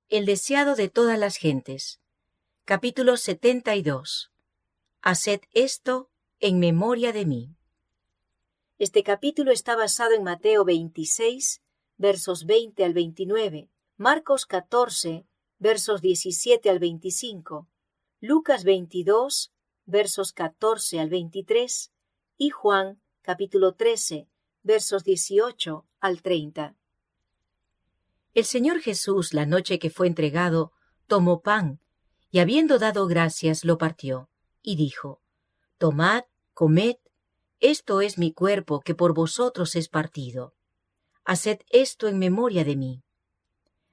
El deseado de todas las gentes. Capítulo 72. Haced esto en memoria de mí. Este capítulo está basado en Mateo 26, versos 20 al 29, Marcos 14, versos 17 al 25, Lucas 22, versos 14 al 23, y Juan, capítulo 13, versos 18 al 30. El Señor Jesús, la noche que fue entregado, tomó pan, y habiendo dado gracias, lo partió, y dijo: Tomad, comed, esto es mi cuerpo que por vosotros es partido. Haced esto en memoria de mí.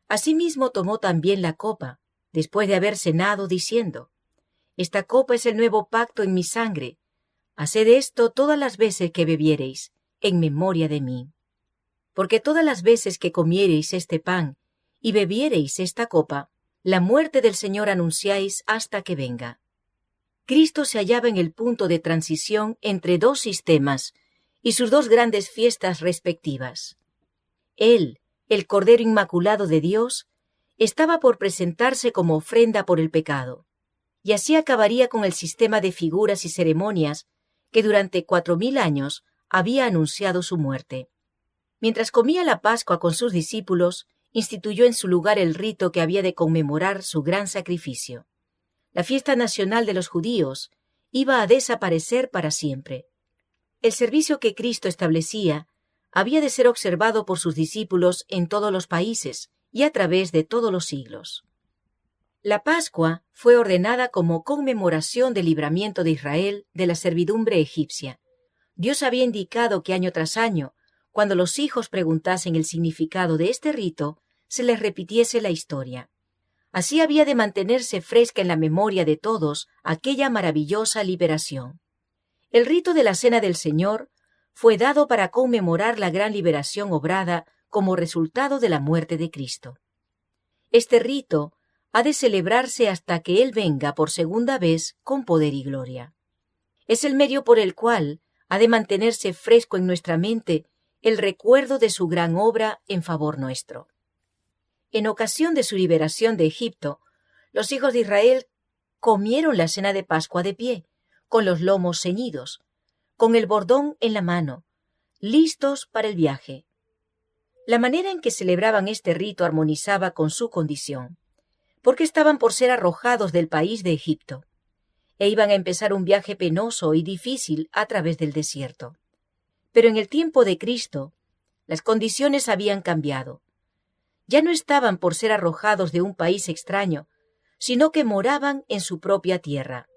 Asimismo tomó también la copa, después de haber cenado, diciendo: Esta copa es el nuevo pacto en mi sangre. Haced esto todas las veces que bebiereis, en memoria de mí. Porque todas las veces que comiereis este pan y bebiereis esta copa, la muerte del Señor anunciáis hasta que venga. Cristo se hallaba en el punto de transición entre dos sistemas y sus dos grandes fiestas respectivas. Él, el Cordero Inmaculado de Dios, estaba por presentarse como ofrenda por el pecado, y así acabaría con el sistema de figuras y ceremonias que durante 4000 años había anunciado su muerte. Mientras comía la Pascua con sus discípulos, instituyó en su lugar el rito que había de conmemorar su gran sacrificio. La fiesta nacional de los judíos iba a desaparecer para siempre. El servicio que Cristo establecía había de ser observado por sus discípulos en todos los países y a través de todos los siglos. La Pascua fue ordenada como conmemoración del libramiento de Israel de la servidumbre egipcia. Dios había indicado que año tras año, cuando los hijos preguntasen el significado de este rito, se les repitiese la historia. Así había de mantenerse fresca en la memoria de todos aquella maravillosa liberación. El rito de la Cena del Señor fue dado para conmemorar la gran liberación obrada como resultado de la muerte de Cristo. Este rito ha de celebrarse hasta que Él venga por segunda vez con poder y gloria. Es el medio por el cual ha de mantenerse fresco en nuestra mente el recuerdo de su gran obra en favor nuestro. En ocasión de su liberación de Egipto, los hijos de Israel comieron la cena de Pascua de pie, con los lomos ceñidos, con el bordón en la mano, listos para el viaje. La manera en que celebraban este rito armonizaba con su condición, porque estaban por ser arrojados del país de Egipto, e iban a empezar un viaje penoso y difícil a través del desierto. Pero en el tiempo de Cristo, las condiciones habían cambiado. Ya no estaban por ser arrojados de un país extraño, sino que moraban en su propia tierra.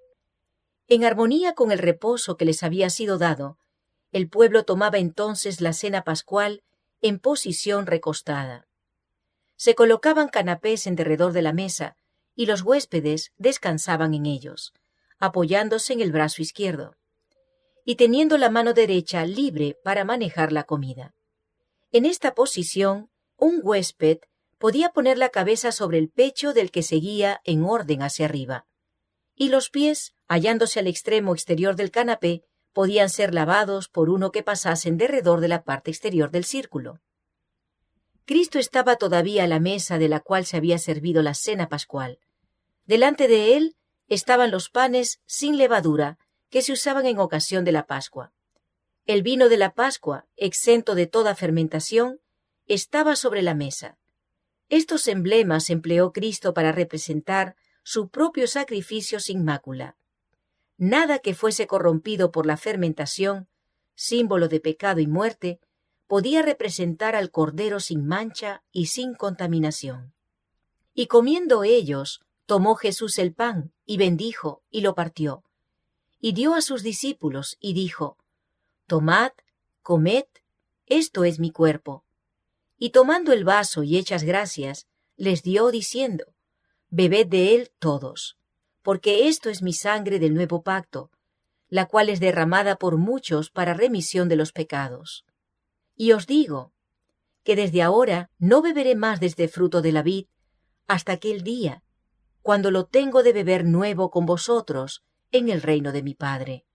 En armonía con el reposo que les había sido dado, el pueblo tomaba entonces la cena pascual en posición recostada. Se colocaban canapés en derredor de la mesa, y los huéspedes descansaban en ellos, apoyándose en el brazo izquierdo y teniendo la mano derecha libre para manejar la comida. En esta posición, un huésped podía poner la cabeza sobre el pecho del que seguía en orden hacia arriba, y los pies, hallándose al extremo exterior del canapé, podían ser lavados por uno que pasase en derredor de la parte exterior del círculo. Cristo estaba todavía a la mesa de la cual se había servido la cena pascual. Delante de él estaban los panes sin levadura, que se usaban en ocasión de la Pascua. El vino de la Pascua, exento de toda fermentación, estaba sobre la mesa. Estos emblemas empleó Cristo para representar su propio sacrificio sin mácula. Nada que fuese corrompido por la fermentación, símbolo de pecado y muerte, podía representar al Cordero sin mancha y sin contaminación. Y comiendo ellos, tomó Jesús el pan, y bendijo, y lo partió, y dio a sus discípulos, y dijo: Tomad, comed, esto es mi cuerpo. Y tomando el vaso y hechas gracias, les dio diciendo: Bebed de él todos, porque esto es mi sangre del nuevo pacto, la cual es derramada por muchos para remisión de los pecados. Y os digo, que desde ahora no beberé más de este fruto de la vid, hasta aquel día, cuando lo tengo de beber nuevo con vosotros en el reino de mi Padre.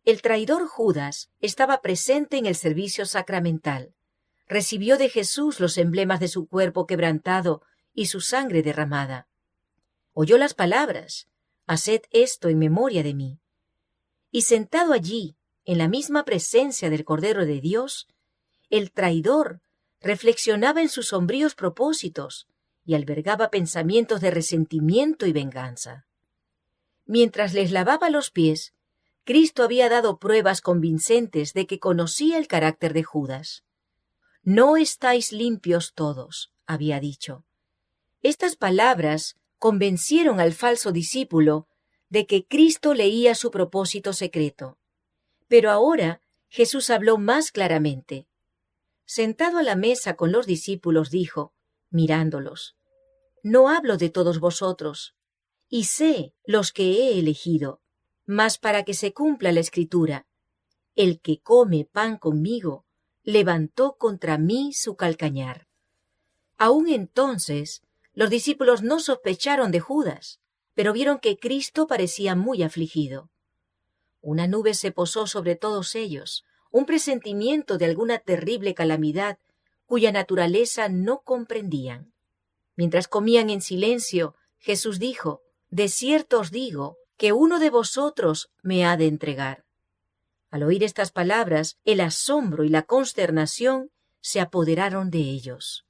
El traidor Judas estaba presente en el servicio sacramental. Recibió de Jesús los emblemas de su cuerpo quebrantado y su sangre derramada. Oyó las palabras: «Haced esto en memoria de mí». Y sentado allí, en la misma presencia del Cordero de Dios, el traidor reflexionaba en sus sombríos propósitos y albergaba pensamientos de resentimiento y venganza. Mientras les lavaba los pies, Cristo había dado pruebas convincentes de que conocía el carácter de Judas. «No estáis limpios todos», había dicho. Estas palabras convencieron al falso discípulo de que Cristo leía su propósito secreto. Pero ahora Jesús habló más claramente. Sentado a la mesa con los discípulos, dijo, mirándolos: «No hablo de todos vosotros, y sé los que he elegido, mas para que se cumpla la Escritura: el que come pan conmigo levantó contra mí su calcañar». Aún entonces, los discípulos no sospecharon de Judas, pero vieron que Cristo parecía muy afligido. Una nube se posó sobre todos ellos, un presentimiento de alguna terrible calamidad cuya naturaleza no comprendían. Mientras comían en silencio, Jesús dijo: «De cierto os digo que uno de vosotros me ha de entregar». Al oír estas palabras, el asombro y la consternación se apoderaron de ellos.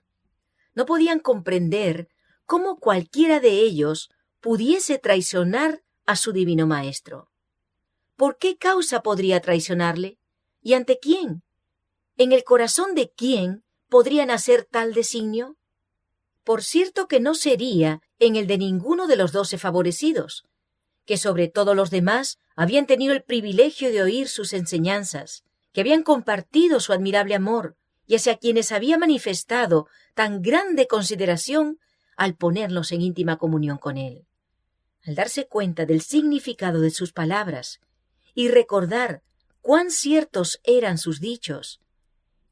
No podían comprender cómo cualquiera de ellos pudiese traicionar a su divino Maestro. ¿Por qué causa podría traicionarle? ¿Y ante quién? ¿En el corazón de quién podría nacer tal designio? Por cierto que no sería en el de ninguno de los 12 favorecidos, que sobre todos los demás habían tenido el privilegio de oír sus enseñanzas, que habían compartido su admirable amor y hacia quienes había manifestado tan grande consideración al ponerlos en íntima comunión con él. Al darse cuenta del significado de sus palabras y recordar cuán ciertos eran sus dichos,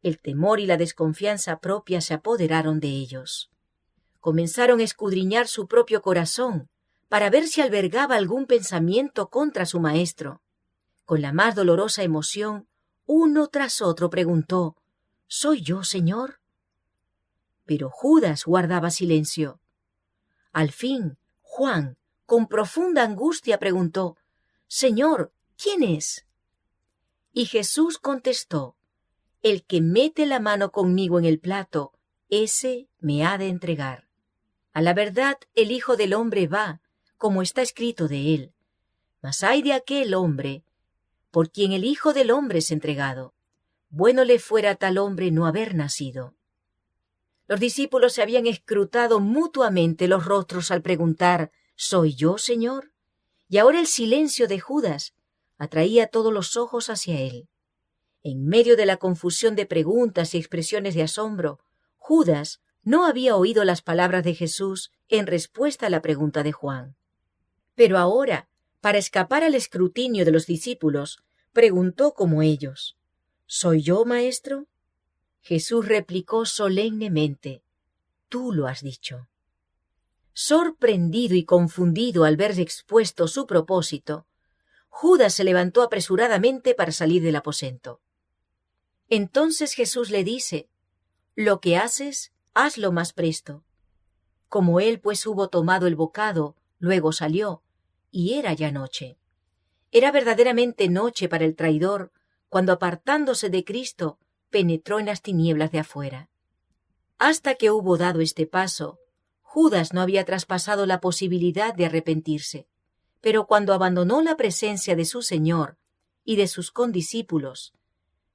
el temor y la desconfianza propia se apoderaron de ellos. Comenzaron a escudriñar su propio corazón para ver si albergaba algún pensamiento contra su maestro. Con la más dolorosa emoción, uno tras otro preguntó: «¿Soy yo, Señor?». Pero Judas guardaba silencio. Al fin, Juan, con profunda angustia, preguntó: «Señor, ¿quién es?». Y Jesús contestó: «El que mete la mano conmigo en el plato, ese me ha de entregar. A la verdad, el Hijo del Hombre va, como está escrito de él. Mas ay de aquel hombre por quien el Hijo del Hombre es entregado. Bueno le fuera a tal hombre no haber nacido». Los discípulos se habían escrutado mutuamente los rostros al preguntar: «¿Soy yo, Señor?». Y ahora el silencio de Judas atraía todos los ojos hacia él. En medio de la confusión de preguntas y expresiones de asombro, Judas no había oído las palabras de Jesús en respuesta a la pregunta de Juan. Pero ahora, para escapar al escrutinio de los discípulos, preguntó como ellos: «¿Soy yo, maestro?». Jesús replicó solemnemente: «Tú lo has dicho». Sorprendido y confundido al ver expuesto su propósito, Judas se levantó apresuradamente para salir del aposento. Entonces Jesús le dice: «Lo que haces, hazlo más presto». Como él pues hubo tomado el bocado, luego salió, y era ya noche. Era verdaderamente noche para el traidor, cuando apartándose de Cristo, penetró en las tinieblas de afuera. Hasta que hubo dado este paso, Judas no había traspasado la posibilidad de arrepentirse, pero cuando abandonó la presencia de su Señor y de sus condiscípulos,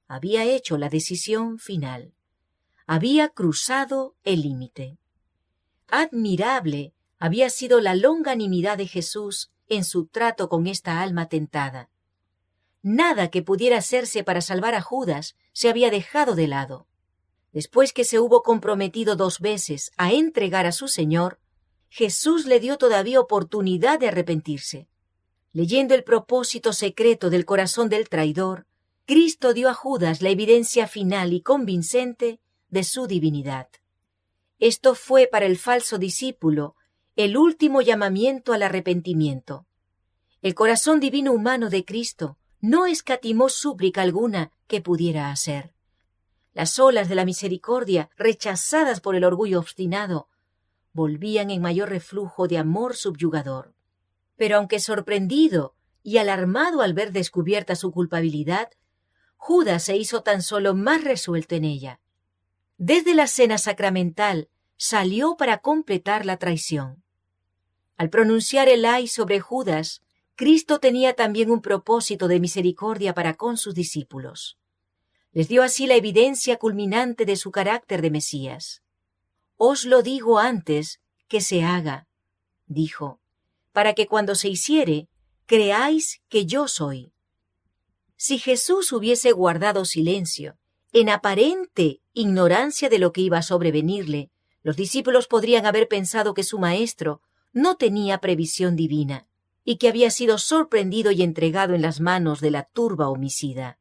había hecho la decisión final. Había cruzado el límite. Admirable había sido la longanimidad de Jesús en su trato con esta alma tentada. Nada que pudiera hacerse para salvar a Judas se había dejado de lado. Después que se hubo comprometido 2 veces a entregar a su Señor, Jesús le dio todavía oportunidad de arrepentirse. Leyendo el propósito secreto del corazón del traidor, Cristo dio a Judas la evidencia final y convincente de su divinidad. Esto fue para el falso discípulo el último llamamiento al arrepentimiento. El corazón divino humano de Cristo no escatimó súplica alguna que pudiera hacer. Las olas de la misericordia, rechazadas por el orgullo obstinado, volvían en mayor reflujo de amor subyugador. Pero aunque sorprendido y alarmado al ver descubierta su culpabilidad, Judas se hizo tan solo más resuelto en ella. Desde la cena sacramental salió para completar la traición. Al pronunciar el ay sobre Judas, Cristo tenía también un propósito de misericordia para con sus discípulos. Les dio así la evidencia culminante de su carácter de Mesías. Os lo digo antes que se haga, dijo, para que cuando se hiciere, creáis que yo soy. Si Jesús hubiese guardado silencio, en aparente ignorancia de lo que iba a sobrevenirle, los discípulos podrían haber pensado que su maestro no tenía previsión divina y que había sido sorprendido y entregado en las manos de la turba homicida.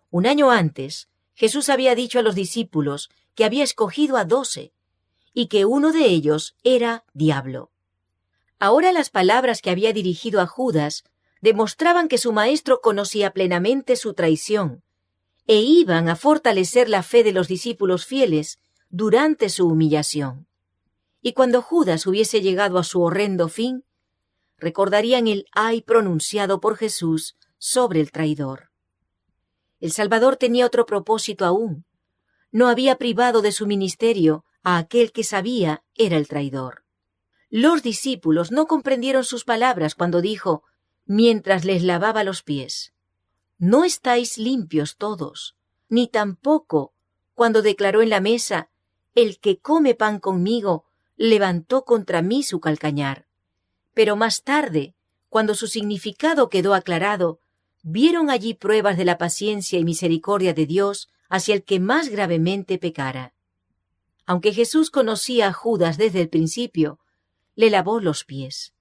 Un año antes, Jesús había dicho a los discípulos que había escogido a 12 y que uno de ellos era Diablo. Ahora las palabras que había dirigido a Judas demostraban que su maestro conocía plenamente su traición e iban a fortalecer la fe de los discípulos fieles durante su humillación. Y cuando Judas hubiese llegado a su horrendo fin, recordarían el ay pronunciado por Jesús sobre el traidor. El Salvador tenía otro propósito aún. No había privado de su ministerio a aquel que sabía era el traidor. Los discípulos no comprendieron sus palabras cuando dijo, mientras les lavaba los pies, «No estáis limpios todos», ni tampoco cuando declaró en la mesa, «El que come pan conmigo levantó contra mí su calcañar». Pero más tarde, cuando su significado quedó aclarado, vieron allí pruebas de la paciencia y misericordia de Dios hacia el que más gravemente pecara. Aunque Jesús conocía a Judas desde el principio, le lavó los pies,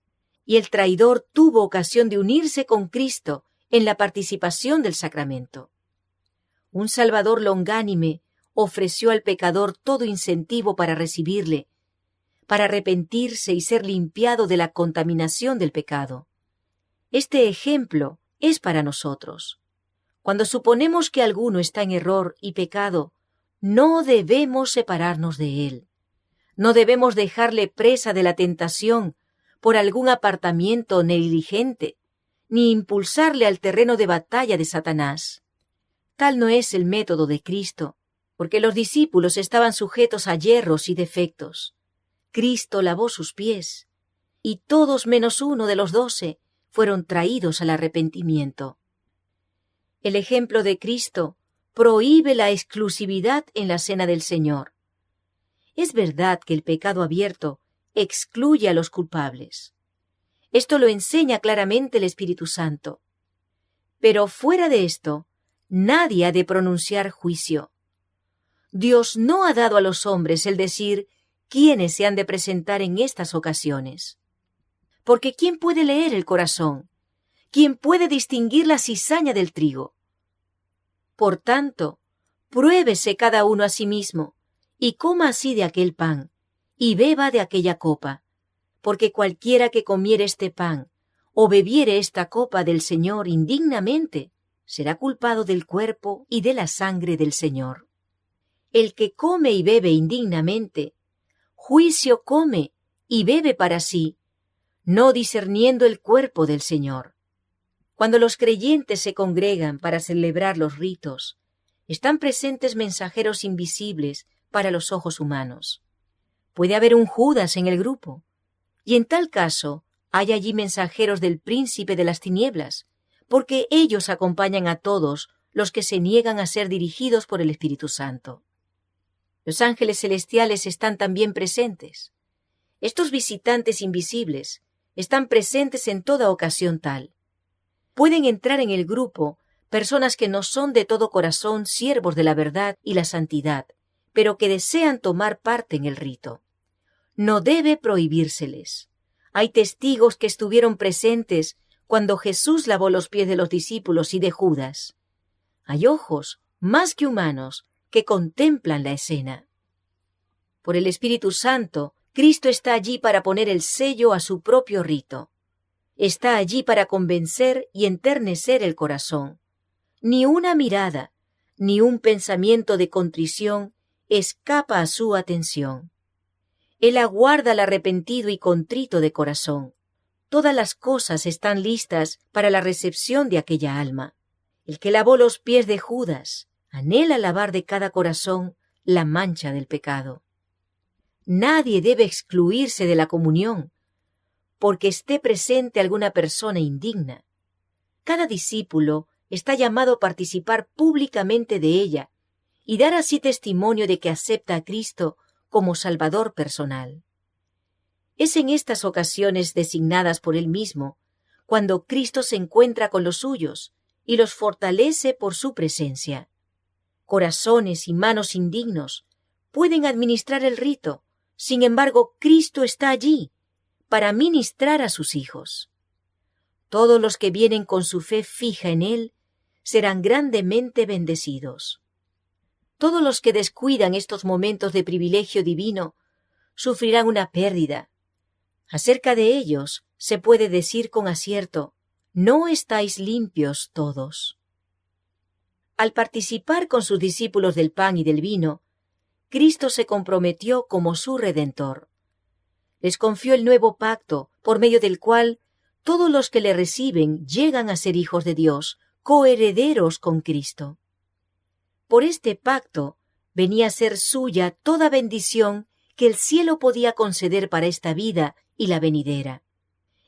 y el traidor tuvo ocasión de unirse con Cristo en la participación del sacramento. Un Salvador longánime ofreció al pecador todo incentivo para recibirle, para arrepentirse y ser limpiado de la contaminación del pecado. Este ejemplo es para nosotros. Cuando suponemos que alguno está en error y pecado, no debemos separarnos de él. No debemos dejarle presa de la tentación por algún apartamiento negligente, ni impulsarle al terreno de batalla de Satanás. Tal no es el método de Cristo, porque los discípulos estaban sujetos a yerros y defectos. Cristo lavó sus pies, y todos menos uno de los 12 fueron traídos al arrepentimiento. El ejemplo de Cristo prohíbe la exclusividad en la cena del Señor. Es verdad que el pecado abierto excluye a los culpables. Esto lo enseña claramente el Espíritu Santo. Pero fuera de esto, nadie ha de pronunciar juicio. Dios no ha dado a los hombres el decir quiénes se han de presentar en estas ocasiones. Porque ¿quién puede leer el corazón? ¿Quién puede distinguir la cizaña del trigo? Por tanto, pruébese cada uno a sí mismo, y coma así de aquel pan, y beba de aquella copa, porque cualquiera que comiere este pan, o bebiere esta copa del Señor indignamente, será culpado del cuerpo y de la sangre del Señor. El que come y bebe indignamente, juicio come y bebe para sí, no discerniendo el cuerpo del Señor. Cuando los creyentes se congregan para celebrar los ritos, están presentes mensajeros invisibles para los ojos humanos. Puede haber un Judas en el grupo, y en tal caso hay allí mensajeros del príncipe de las tinieblas, porque ellos acompañan a todos los que se niegan a ser dirigidos por el Espíritu Santo. Los ángeles celestiales están también presentes. Estos visitantes invisibles están presentes en toda ocasión tal. Pueden entrar en el grupo personas que no son de todo corazón siervos de la verdad y la santidad, pero que desean tomar parte en el rito. No debe prohibírseles. Hay testigos que estuvieron presentes cuando Jesús lavó los pies de los discípulos y de Judas. Hay ojos, más que humanos, que contemplan la escena. Por el Espíritu Santo, Cristo está allí para poner el sello a su propio rito. Está allí para convencer y enternecer el corazón. Ni una mirada, ni un pensamiento de contrición escapa a su atención. Él aguarda al arrepentido y contrito de corazón. Todas las cosas están listas para la recepción de aquella alma. El que lavó los pies de Judas anhela lavar de cada corazón la mancha del pecado. Nadie debe excluirse de la comunión porque esté presente alguna persona indigna. Cada discípulo está llamado a participar públicamente de ella y dar así testimonio de que acepta a Cristo como Salvador personal. Es en estas ocasiones designadas por Él mismo cuando Cristo se encuentra con los suyos y los fortalece por su presencia. Corazones y manos indignos pueden administrar el rito, sin embargo, Cristo está allí para ministrar a sus hijos. Todos los que vienen con su fe fija en Él serán grandemente bendecidos. Todos los que descuidan estos momentos de privilegio divino sufrirán una pérdida. Acerca de ellos se puede decir con acierto, no estáis limpios todos. Al participar con sus discípulos del pan y del vino, Cristo se comprometió como su Redentor. Les confió el nuevo pacto, por medio del cual todos los que le reciben llegan a ser hijos de Dios, coherederos con Cristo. Por este pacto venía a ser suya toda bendición que el cielo podía conceder para esta vida y la venidera.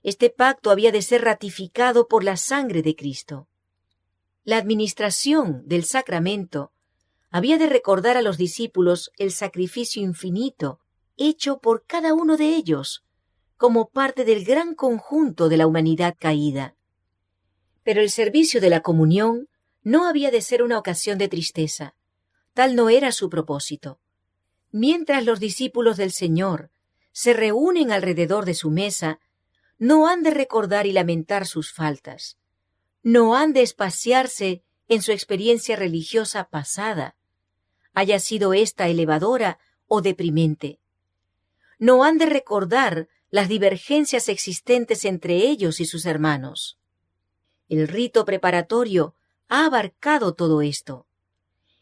Este pacto había de ser ratificado por la sangre de Cristo. La administración del sacramento había de recordar a los discípulos el sacrificio infinito hecho por cada uno de ellos, como parte del gran conjunto de la humanidad caída. Pero el servicio de la comunión no había de ser una ocasión de tristeza. Tal no era su propósito. Mientras los discípulos del Señor se reúnen alrededor de su mesa, no han de recordar y lamentar sus faltas. No han de espaciarse en su experiencia religiosa pasada, haya sido ésta elevadora o deprimente. No han de recordar las divergencias existentes entre ellos y sus hermanos. El rito preparatorio ha abarcado todo esto.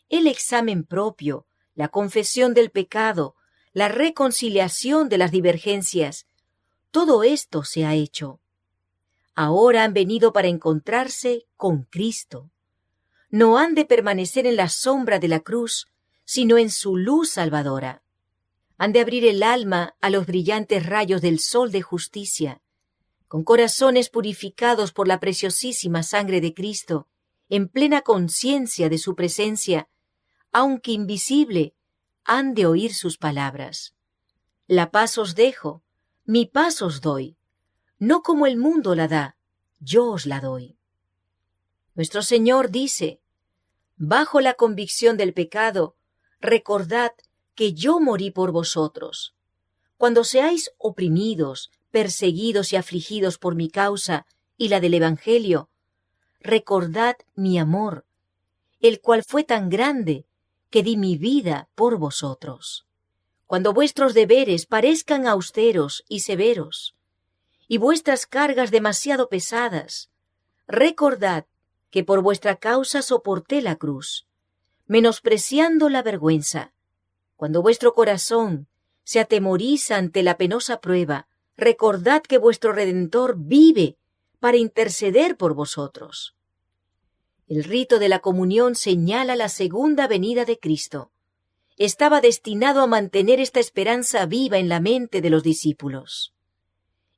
El examen propio, la confesión del pecado, la reconciliación de las divergencias, todo esto se ha hecho. Ahora han venido para encontrarse con Cristo. No han de permanecer en la sombra de la cruz, sino en su luz salvadora. Han de abrir el alma a los brillantes rayos del sol de justicia, con corazones purificados por la preciosísima sangre de Cristo, en plena conciencia de su presencia, aunque invisible, han de oír sus palabras. La paz os dejo, mi paz os doy, no como el mundo la da, yo os la doy. Nuestro Señor dice, bajo la convicción del pecado, recordad que yo morí por vosotros. Cuando seáis oprimidos, perseguidos y afligidos por mi causa y la del Evangelio, recordad mi amor, el cual fue tan grande que di mi vida por vosotros. Cuando vuestros deberes parezcan austeros y severos, y vuestras cargas demasiado pesadas, recordad que por vuestra causa soporté la cruz, menospreciando la vergüenza. Cuando vuestro corazón se atemoriza ante la penosa prueba, recordad que vuestro Redentor vive para interceder por vosotros. El rito de la comunión señala la segunda venida de Cristo. Estaba destinado a mantener esta esperanza viva en la mente de los discípulos.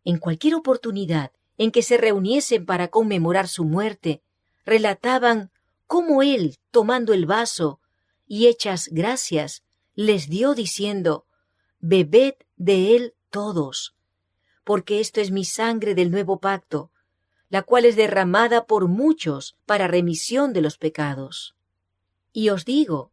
En cualquier oportunidad en que se reuniesen para conmemorar su muerte, relataban cómo Él, tomando el vaso y hechas gracias, les dio diciendo, «Bebed de él todos, porque esto es mi sangre del nuevo pacto, la cual es derramada por muchos para remisión de los pecados. Y os digo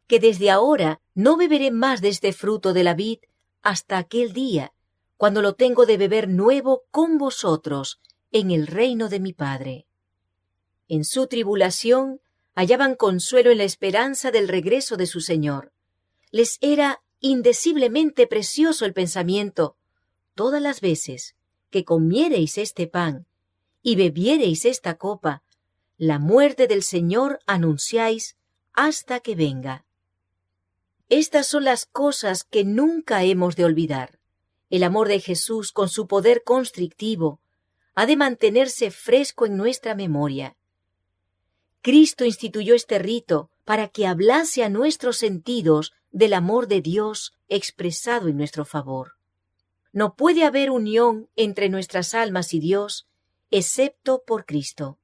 que desde ahora no beberé más de este fruto de la vid hasta aquel día, cuando lo tengo de beber nuevo con vosotros en el reino de mi Padre». En su tribulación hallaban consuelo en la esperanza del regreso de su Señor. Les era indeciblemente precioso el pensamiento, todas las veces que comiereis este pan y bebiereis esta copa, la muerte del Señor anunciáis hasta que venga. Estas son las cosas que nunca hemos de olvidar. El amor de Jesús, con su poder constrictivo, ha de mantenerse fresco en nuestra memoria. Cristo instituyó este rito para que hablase a nuestros sentidos del amor de Dios expresado en nuestro favor. No puede haber unión entre nuestras almas y Dios, excepto por Cristo.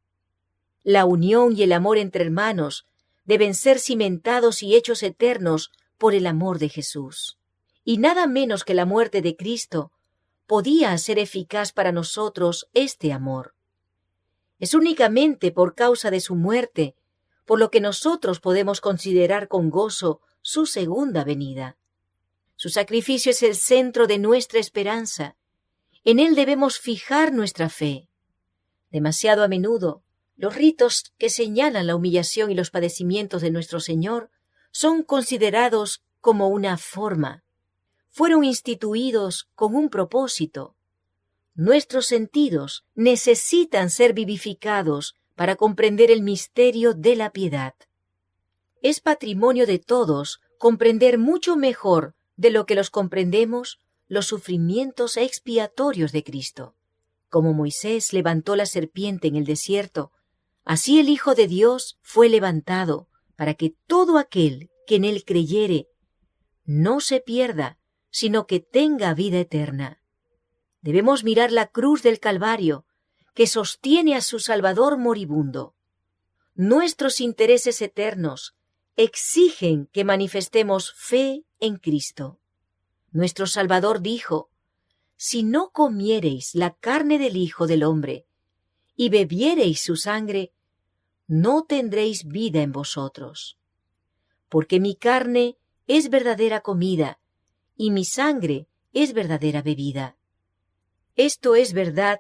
La unión y el amor entre hermanos deben ser cimentados y hechos eternos por el amor de Jesús. Y nada menos que la muerte de Cristo podía hacer eficaz para nosotros este amor. Es únicamente por causa de su muerte, por lo que nosotros podemos considerar con gozo su segunda venida. Su sacrificio es el centro de nuestra esperanza. En él debemos fijar nuestra fe. Demasiado a menudo, los ritos que señalan la humillación y los padecimientos de nuestro Señor son considerados como una forma. Fueron instituidos con un propósito. Nuestros sentidos necesitan ser vivificados para comprender el misterio de la piedad. Es patrimonio de todos comprender mucho mejor de lo que los comprendemos los sufrimientos expiatorios de Cristo. Como Moisés levantó la serpiente en el desierto, así el Hijo de Dios fue levantado para que todo aquel que en él creyere no se pierda, sino que tenga vida eterna. Debemos mirar la cruz del Calvario, que sostiene a su Salvador moribundo. Nuestros intereses eternos exigen que manifestemos fe en Cristo. Nuestro Salvador dijo: si no comiereis la carne del Hijo del Hombre y bebiereis su sangre, no tendréis vida en vosotros. Porque mi carne es verdadera comida y mi sangre es verdadera bebida. Esto es verdad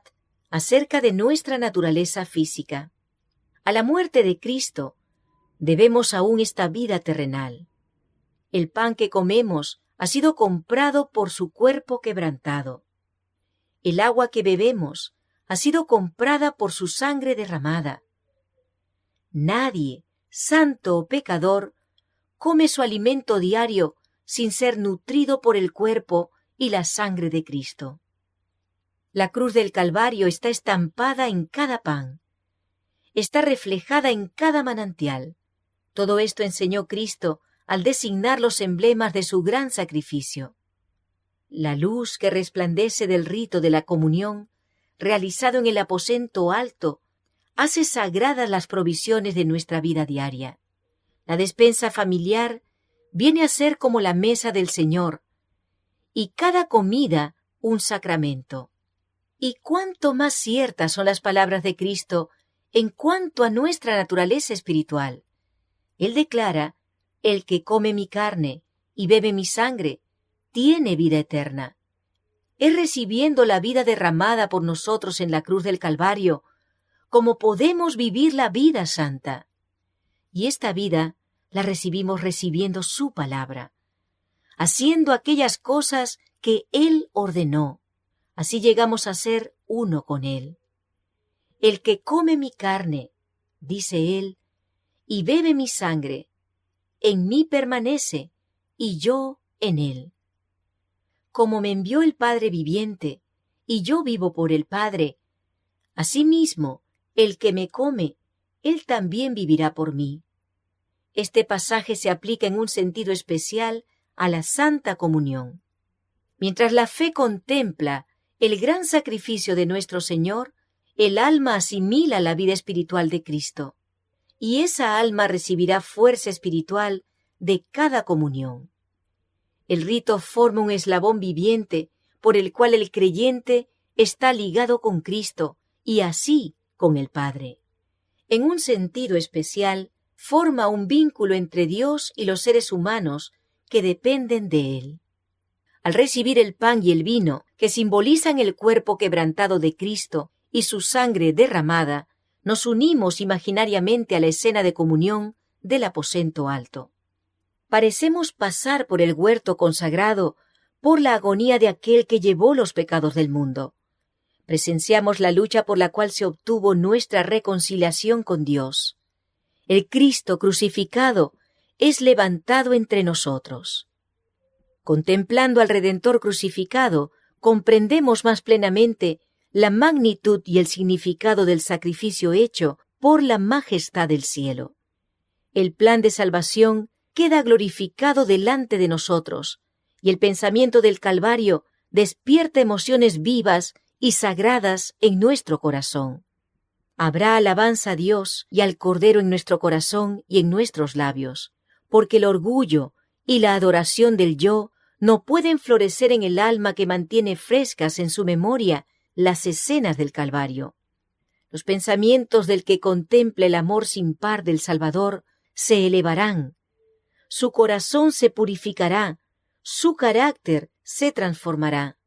acerca de nuestra naturaleza física. A la muerte de Cristo debemos aún esta vida terrenal. El pan que comemos ha sido comprado por su cuerpo quebrantado. El agua que bebemos ha sido comprada por su sangre derramada. Nadie, santo o pecador, come su alimento diario sin ser nutrido por el cuerpo y la sangre de Cristo. La cruz del Calvario está estampada en cada pan. Está reflejada en cada manantial. Todo esto enseñó Cristo al designar los emblemas de su gran sacrificio. La luz que resplandece del rito de la comunión, realizado en el aposento alto, hace sagradas las provisiones de nuestra vida diaria. La despensa familiar viene a ser como la mesa del Señor, y cada comida un sacramento. Y cuánto más ciertas son las palabras de Cristo en cuanto a nuestra naturaleza espiritual. Él declara: el que come mi carne y bebe mi sangre tiene vida eterna. Es recibiendo la vida derramada por nosotros en la cruz del Calvario como podemos vivir la vida santa. Y esta vida la recibimos recibiendo su palabra, haciendo aquellas cosas que Él ordenó. Así llegamos a ser uno con Él. El que come mi carne, dice Él, y bebe mi sangre, en mí permanece, y yo en Él. Como me envió el Padre viviente, y yo vivo por el Padre, asimismo, el que me come, Él también vivirá por mí. Este pasaje se aplica en un sentido especial a la Santa Comunión. Mientras la fe contempla el gran sacrificio de nuestro Señor, el alma asimila la vida espiritual de Cristo, y esa alma recibirá fuerza espiritual de cada comunión. El rito forma un eslabón viviente por el cual el creyente está ligado con Cristo y así con el Padre. En un sentido especial, forma un vínculo entre Dios y los seres humanos que dependen de Él. Al recibir el pan y el vino, que simbolizan el cuerpo quebrantado de Cristo y su sangre derramada, nos unimos imaginariamente a la escena de comunión del aposento alto. Parecemos pasar por el huerto consagrado por la agonía de aquel que llevó los pecados del mundo. Presenciamos la lucha por la cual se obtuvo nuestra reconciliación con Dios. El Cristo crucificado es levantado entre nosotros. Contemplando al Redentor crucificado, comprendemos más plenamente la magnitud y el significado del sacrificio hecho por la majestad del cielo. El plan de salvación queda glorificado delante de nosotros, y el pensamiento del Calvario despierta emociones vivas y sagradas en nuestro corazón. Habrá alabanza a Dios y al Cordero en nuestro corazón y en nuestros labios, porque el orgullo y la adoración del yo no pueden florecer en el alma que mantiene frescas en su memoria las escenas del Calvario. Los pensamientos del que contempla el amor sin par del Salvador se elevarán, su corazón se purificará, su carácter se transformará.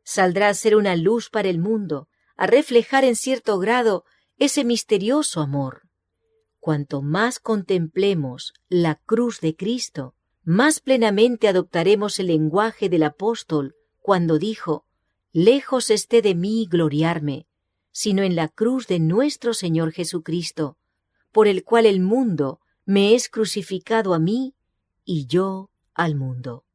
Saldrá a ser una luz para el mundo, a reflejar en cierto grado ese misterioso amor. Cuanto más contemplemos la cruz de Cristo, más plenamente adoptaremos el lenguaje del apóstol cuando dijo: «Lejos esté de mí gloriarme, sino en la cruz de nuestro Señor Jesucristo, por el cual el mundo me es crucificado a mí y yo al mundo».